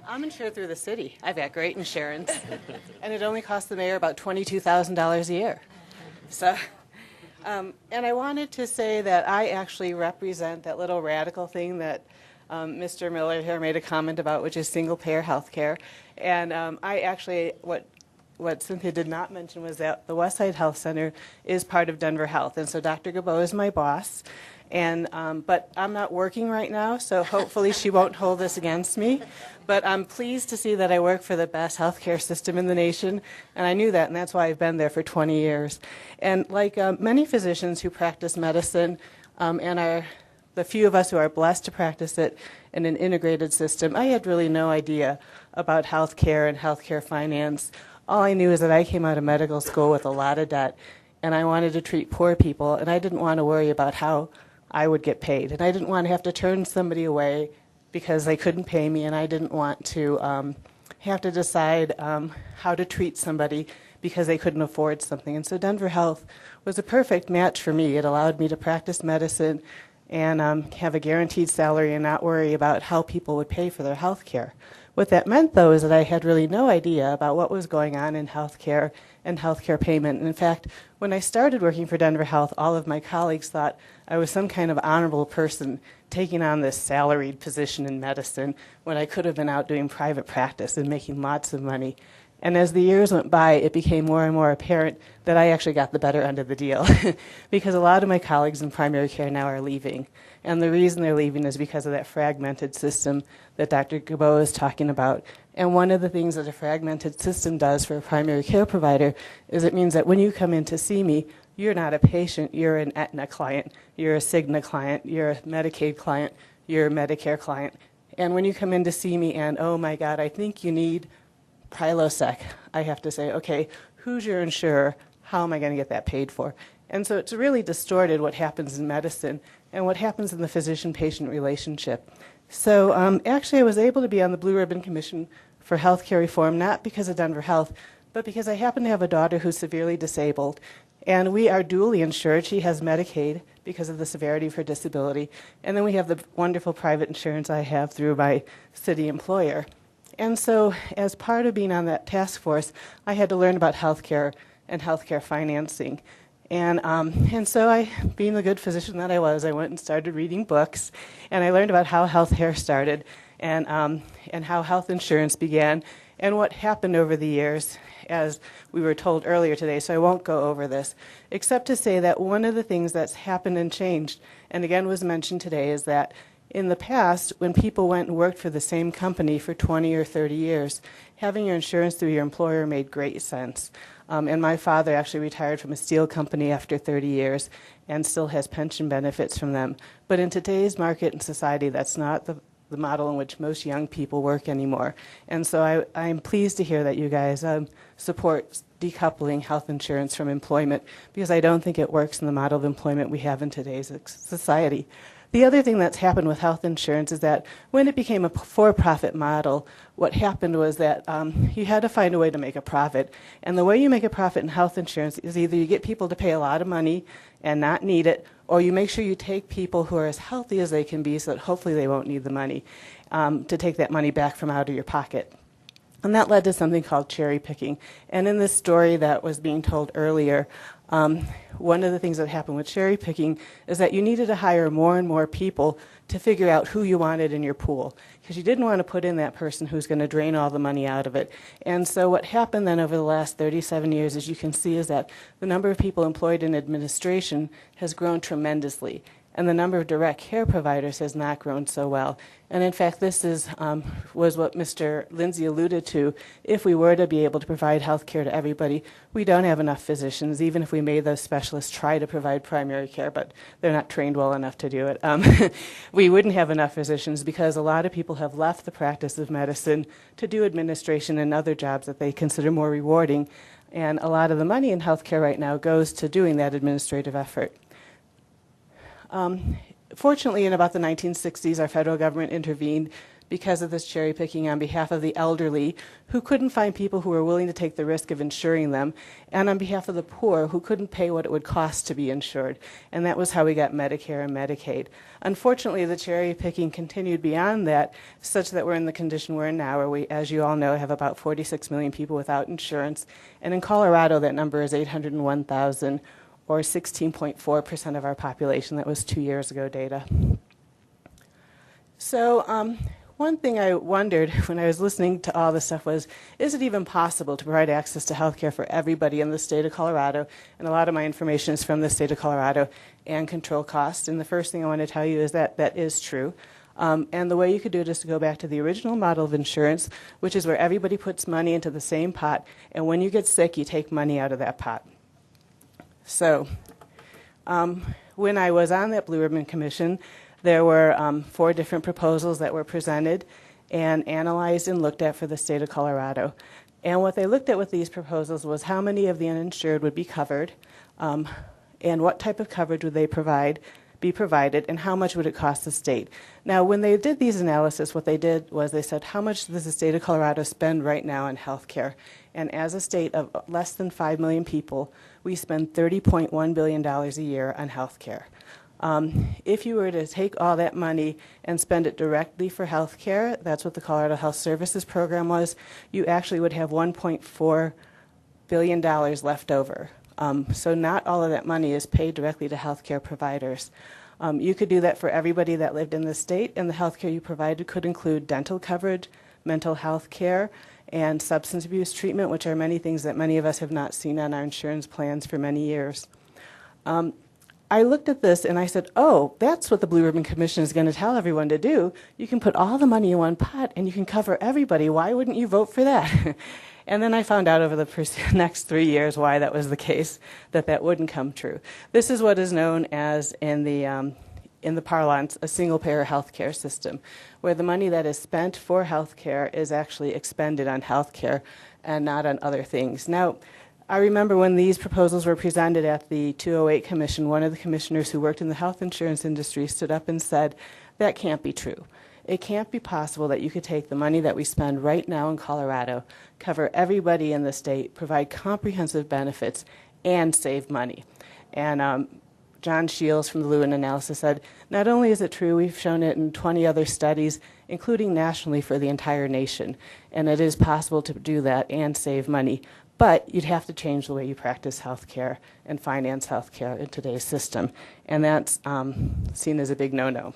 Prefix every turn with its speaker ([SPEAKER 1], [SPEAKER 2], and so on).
[SPEAKER 1] I'm insured through the city. I've got great insurance. And it only costs the mayor about $22,000 a year. So, and I wanted to say that I actually represent that little radical thing that Mr. Miller here made a comment about, which is single-payer health care. And I actually, what Cynthia did not mention was that the Westside Health Center is part of Denver Health. And so Dr. Gabot is my boss. And but I'm not working right now, so hopefully she won't hold this against me. But I'm pleased to see that I work for the best healthcare system in the nation, and I knew that, and that's why I've been there for 20 years. And like many physicians who practice medicine, and are the few of us who are blessed to practice it in an integrated system, I had really no idea about healthcare and healthcare finance. All I knew is that I came out of medical school with a lot of debt, and I wanted to treat poor people, and I didn't want to worry about how I would get paid. And I didn't want to have to turn somebody away because they couldn't pay me, and I didn't want to have to decide how to treat somebody because they couldn't afford something. And so Denver Health was a perfect match for me. It allowed me to practice medicine and have a guaranteed salary and not worry about how people would pay for their health care. What that meant, though, is that I had really no idea about what was going on in healthcare and healthcare payment. And in fact, when I started working for Denver Health, all of my colleagues thought I was some kind of honorable person taking on this salaried position in medicine when I could have been out doing private practice and making lots of money. And as the years went by, it became more and more apparent that I actually got the better end of the deal because a lot of my colleagues in primary care now are leaving. And the reason they're leaving is because of that fragmented system that Dr. Gabot is talking about. And one of the things that a fragmented system does for a primary care provider is it means that when you come in to see me, you're not a patient, you're an Aetna client, you're a Cigna client, you're a Medicaid client, you're a Medicare client. And when you come in to see me and, oh my God, I think you need Prilosec, I have to say, okay, who's your insurer? How am I going to get that paid for? And so it's really distorted what happens in medicine and what happens in the physician-patient relationship. So actually I was able to be on the Blue Ribbon Commission for Healthcare Reform, not because of Denver Health, but because I happen to have a daughter who's severely disabled. And we are dually insured. She has Medicaid because of the severity of her disability. And then we have the wonderful private insurance I have through my city employer. And so as part of being on that task force, I had to learn about healthcare and healthcare financing. And so I, being the good physician that I was, I went and started reading books, and I learned about how healthcare started and how health insurance began and what happened over the years, as we were told earlier today, so I won't go over this, except to say that one of the things that's happened and changed, and again was mentioned today, is that in the past, when people went and worked for the same company for 20 or 30 years, having your insurance through your employer made great sense. And my father actually retired from a steel company after 30 years and still has pension benefits from them. But in today's market and society, that's not the model in which most young people work anymore. And so I'm pleased to hear that you guys support decoupling health insurance from employment, because I don't think it works in the model of employment we have in today's society. The other thing that's happened with health insurance is that when it became a for-profit model, what happened was that you had to find a way to make a profit. And the way you make a profit in health insurance is either you get people to pay a lot of money and not need it, or you make sure you take people who are as healthy as they can be so that hopefully they won't need the money to take that money back from out of your pocket. And that led to something called cherry picking. And in this story that was being told earlier, one of the things that happened with cherry picking is that you needed to hire more and more people to figure out who you wanted in your pool, because you didn't want to put in that person who's going to drain all the money out of it. And so what happened then over the last 37 years, as you can see, is that the number of people employed in administration has grown tremendously, and the number of direct care providers has not grown so well. And in fact, this was what Mr. Lindsay alluded to. If we were to be able to provide health care to everybody, we don't have enough physicians, even if we made those specialists try to provide primary care, but they're not trained well enough to do it. We wouldn't have enough physicians because a lot of people have left the practice of medicine to do administration and other jobs that they consider more rewarding. And a lot of the money in healthcare right now goes to doing that administrative effort. Fortunately, in about the 1960s, our federal government intervened because of this cherry picking on behalf of the elderly who couldn't find people who were willing to take the risk of insuring them, and on behalf of the poor who couldn't pay what it would cost to be insured. And that was how we got Medicare and Medicaid. Unfortunately, the cherry picking continued beyond that, such that we're in the condition we're in now, where we, as you all know, have about 46 million people without insurance. And in Colorado, that number is 801,000, or 16.4% of our population. That was 2 years ago data. So one thing I wondered when I was listening to all this stuff was, is it even possible to provide access to health care for everybody in the state of Colorado? And a lot of my information is from the state of Colorado, and control costs. And the first thing I want to tell you is that that is true. And the way you could do it is to go back to the original model of insurance, which is where everybody puts money into the same pot, and when you get sick, you take money out of that pot. So when I was on that Blue Ribbon Commission, there were 4 different proposals that were presented and analyzed and looked at for the state of Colorado. And what they looked at with these proposals was how many of the uninsured would be covered, and what type of coverage would they be provided, and how much would it cost the state. Now, when they did these analysis, what they did was they said, how much does the state of Colorado spend right now on health care? And as a state of less than 5 million people, we spend $30.1 billion a year on health care. If you were to take all that money and spend it directly for health care, that's what the Colorado Health Services Program was, you actually would have $1.4 billion left over. So not all of that money is paid directly to health care providers. You could do that for everybody that lived in the state, and the health care you provided could include dental coverage, mental health care, and substance abuse treatment, which are many things that many of us have not seen on our insurance plans for many years. I looked at this and I said, oh, that's what the Blue Ribbon Commission is going to tell everyone to do. You can put all the money in one pot and you can cover everybody. Why wouldn't you vote for that? And then I found out over the next 3 years why that was the case, that wouldn't come true. This is what is known as, in the parlance, a single-payer health care system, where the money that is spent for health care is actually expended on health care and not on other things. Now, I remember when these proposals were presented at the 208 Commission, one of the commissioners who worked in the health insurance industry stood up and said, that can't be true. It can't be possible that you could take the money that we spend right now in Colorado, cover everybody in the state, provide comprehensive benefits, and save money. And John Shields from the Lewin Analysis said, not only is it true, we've shown it in 20 other studies, including nationally for the entire nation, and it is possible to do that and save money. But you'd have to change the way you practice health care and finance health care in today's system. And that's seen as a big no-no.